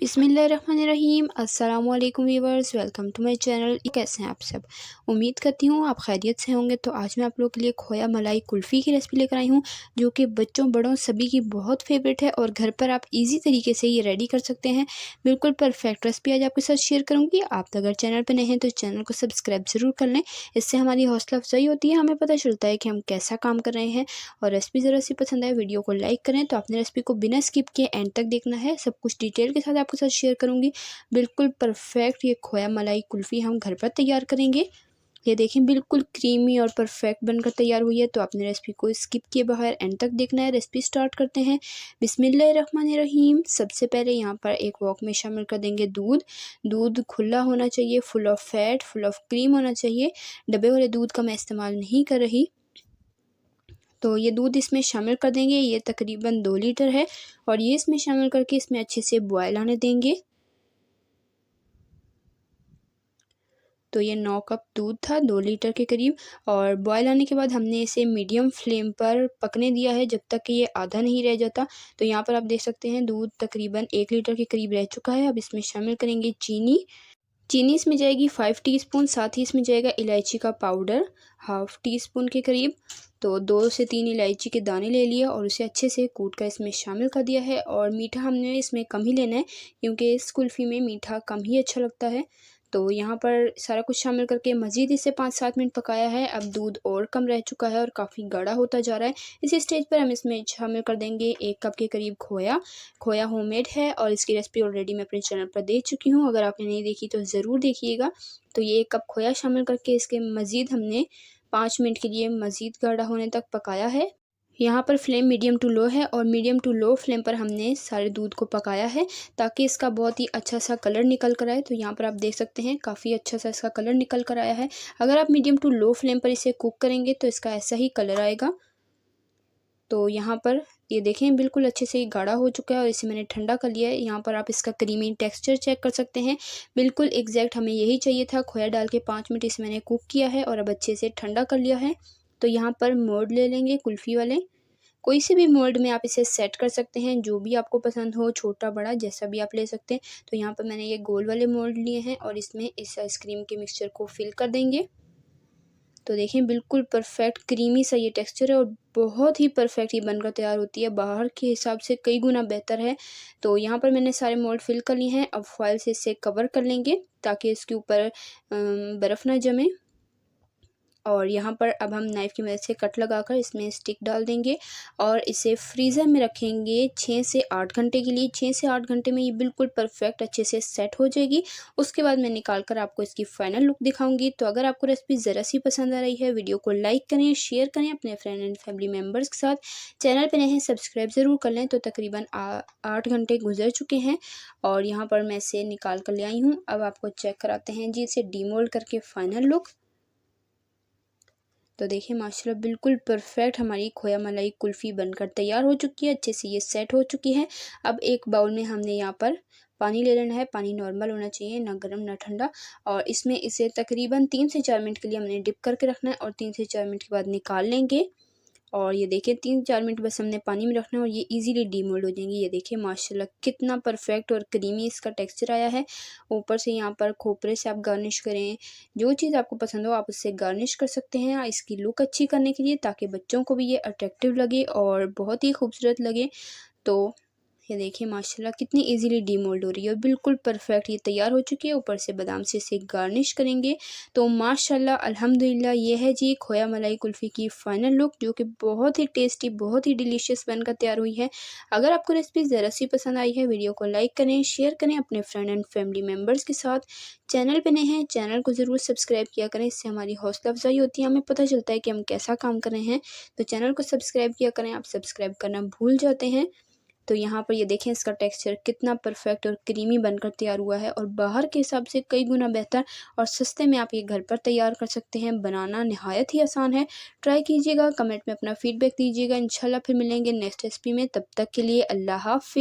बिस्मिल्लाहिर्रहमानिर्रहीम। अस्सलामुअलैकुम viewers, welcome to my channel. कैसे हैं आप सब? उम्मीद करती हूँ आप खैरियत से होंगे। तो आज मैं आप लोगों के लिए खोया मलाई कुल्फ़ी की रेसिपी लेकर आई हूँ, जो कि बच्चों बड़ों सभी की बहुत फेवरेट है और घर पर आप इजी तरीके से ये रेडी कर सकते हैं। बिल्कुल परफेक्ट रेसिपी आज आपके साथ शेयर करूँगी। आप अगर चैनल पर नए हैं तो चैनल को सब्सक्राइब ज़रूर कर लें, इससे हमारी हौसला अफजाई होती है, हमें पता चलता है कि हम कैसा काम कर रहे हैं। और रेसिपी ज़रा सी पसंद आए वीडियो को लाइक करें। तो आपने रेसिपी को बिना स्किप किए एंड तक देखना है, सब कुछ डिटेल के साथ आपके साथ शेयर करूँगी। बिल्कुल परफेक्ट ये खोया मलाई कुल्फ़ी हम घर पर तैयार करेंगे। ये देखें बिल्कुल क्रीमी और परफेक्ट बनकर तैयार हुई है। तो आपने रेसिपी को स्किप किए बगैर एंड तक देखना है। रेसिपी स्टार्ट करते हैं। बिस्मिल्लाहिर्रहमानिर्रहीम। सबसे पहले यहाँ पर एक वॉक में शामिल कर देंगे दूध। दूध खुला होना चाहिए, full of fat, full of cream होना चाहिए। डब्बे वाले दूध का मैं इस्तेमाल नहीं कर रही। तो ये दूध इसमें शामिल कर देंगे। ये तकरीबन 2 लीटर है और ये इसमें शामिल करके इसमें अच्छे से बॉयल आने देंगे। तो ये 9 कप दूध था 2 लीटर के करीब, और बॉयल आने के बाद हमने इसे मीडियम फ्लेम पर पकने दिया है जब तक कि ये आधा नहीं रह जाता। तो यहाँ पर आप देख सकते हैं दूध तकरीबन 1 लीटर के करीब रह चुका है। अब इसमें शामिल करेंगे चीनी। चीनी इसमें जाएगी 5 टीस्पून, साथ ही इसमें जाएगा इलायची का पाउडर हाफ़ टी स्पून के करीब। तो 2 से 3 इलायची के दाने ले लिया और उसे अच्छे से कूट कर इसमें शामिल कर दिया है। और मीठा हमने इसमें कम ही लेना है, क्योंकि इस कुल्फ़ी में मीठा कम ही अच्छा लगता है। तो यहाँ पर सारा कुछ शामिल करके मज़ीद इसे 5-7 मिनट पकाया है। अब दूध और कम रह चुका है और काफ़ी गाढ़ा होता जा रहा है। इसी स्टेज पर हम इसमें शामिल कर देंगे 1 कप के करीब खोया। खोया होममेड है और इसकी रेसिपी ऑलरेडी मैं अपने चैनल पर दे चुकी हूँ, अगर आपने नहीं देखी तो ज़रूर देखिएगा। तो ये 1 कप खोया शामिल करके इसके मज़ीद हमने 5 मिनट के लिए मज़ीद गाढ़ा होने तक पकाया है। यहाँ पर फ्लेम मीडियम टू लो है और मीडियम टू लो फ्लेम पर हमने सारे दूध को पकाया है, ताकि इसका बहुत ही अच्छा सा कलर निकल कर आए। तो यहाँ पर आप देख सकते हैं काफ़ी अच्छा सा इसका कलर निकल कर आया है। अगर आप मीडियम टू लो फ्लेम पर इसे कुक करेंगे तो इसका ऐसा ही कलर आएगा। तो यहाँ पर ये देखें बिल्कुल अच्छे से गाढ़ा हो चुका है और इसे मैंने ठंडा कर लिया है। यहाँ पर आप इसका क्रीमी टेक्सचर चेक कर सकते हैं, बिल्कुल एग्जैक्ट हमें यही चाहिए था। खोया डाल के 5 मिनट इसे मैंने कुक किया है और अब अच्छे से ठंडा कर लिया है। तो यहाँ पर मोल्ड ले लेंगे कुल्फ़ी वाले, कोई से भी मोल्ड में आप इसे सेट कर सकते हैं, जो भी आपको पसंद हो, छोटा बड़ा जैसा भी आप ले सकते हैं। तो यहाँ पर मैंने ये गोल वाले मोल्ड लिए हैं और इसमें इस आइसक्रीम के मिक्सचर को फिल कर देंगे। तो देखें बिल्कुल परफेक्ट क्रीमी सा ये टेक्सचर है और बहुत ही परफेक्ट ये बनकर तैयार होती है, बाहर के हिसाब से कई गुना बेहतर है। तो यहाँ पर मैंने सारे मोल्ड फिल कर लिए हैं। अब फॉइल से इसे कवर कर लेंगे ताकि इसके ऊपर बर्फ़ ना जमे। और यहाँ पर अब हम नाइफ़ की मदद से कट लगाकर इसमें स्टिक डाल देंगे और इसे फ्रीज़र में रखेंगे 6 से 8 घंटे के लिए। 6 से 8 घंटे में ये बिल्कुल परफेक्ट अच्छे से सेट हो जाएगी। उसके बाद मैं निकाल कर आपको इसकी फ़ाइनल लुक दिखाऊंगी। तो अगर आपको रेसिपी ज़रा सी पसंद आ रही है, वीडियो को लाइक करें, शेयर करें अपने फ्रेंड एंड फैमिली मेम्बर्स के साथ। चैनल पर नए हैं सब्सक्राइब ज़रूर कर लें। तो तकरीबन 8 घंटे गुजर चुके हैं और यहाँ पर मैं इसे निकाल कर ले आई हूँ। अब आपको चेक कराते हैं जी इसे डीमोल्ड करके फ़ाइनल लुक। तो देखिए माशाल्लाह बिल्कुल परफेक्ट हमारी खोया मलाई कुल्फ़ी बनकर तैयार हो चुकी है, अच्छे से ये सेट हो चुकी है। अब एक बाउल में हमने यहाँ पर पानी ले लेना है। पानी नॉर्मल होना चाहिए, ना गर्म ना ठंडा। और इसमें इसे तकरीबन 3 से 4 मिनट के लिए हमने डिप करके रखना है और 3 से 4 मिनट के बाद निकाल लेंगे। और ये देखिए 3-4 मिनट बस हमने पानी में रखना है और ये इजीली डीमोल्ड हो जाएंगी। ये देखिए माशाल्लाह कितना परफेक्ट और क्रीमी इसका टेक्सचर आया है। ऊपर से यहाँ पर खोपरे से आप गार्निश करें, जो चीज़ आपको पसंद हो आप उससे गार्निश कर सकते हैं इसकी लुक अच्छी करने के लिए, ताकि बच्चों को भी ये अट्रैक्टिव लगे और बहुत ही खूबसूरत लगे। तो ये देखिए माशाल्लाह कितनी इजीली डीमोल्ड हो रही है और बिल्कुल परफेक्ट ये तैयार हो चुकी है। ऊपर से बादाम से इसे गार्निश करेंगे। तो माशाल्लाह अल्हम्दुलिल्लाह ये है जी खोया मलाई कुल्फ़ी की फ़ाइनल लुक, जो कि बहुत ही टेस्टी बहुत ही डिलीशियस बनकर तैयार हुई है। अगर आपको रेसिपी ज़रा सी पसंद आई है, वीडियो को लाइक करें, शेयर करें अपने फ्रेंड एंड फैमिली मेम्बर्स के साथ। चैनल पर नए हैं चैनल को ज़रूर सब्सक्राइब किया करें, इससे हमारी हौसला अफजाई होती है, हमें पता चलता है कि हम कैसा काम कर रहे हैं। तो चैनल को सब्सक्राइब किया करें, आप सब्सक्राइब करना भूल जाते हैं। तो यहाँ पर ये देखें इसका टेक्सचर कितना परफेक्ट और क्रीमी बनकर तैयार हुआ है और बाहर के हिसाब से कई गुना बेहतर और सस्ते में आप ये घर पर तैयार कर सकते हैं। बनाना नहायत ही आसान है, ट्राई कीजिएगा, कमेंट में अपना फीडबैक दीजिएगा। इंशाल्लाह फिर मिलेंगे नेक्स्ट रेसिपी में, तब तक के लिए अल्लाह हाफ़िज़।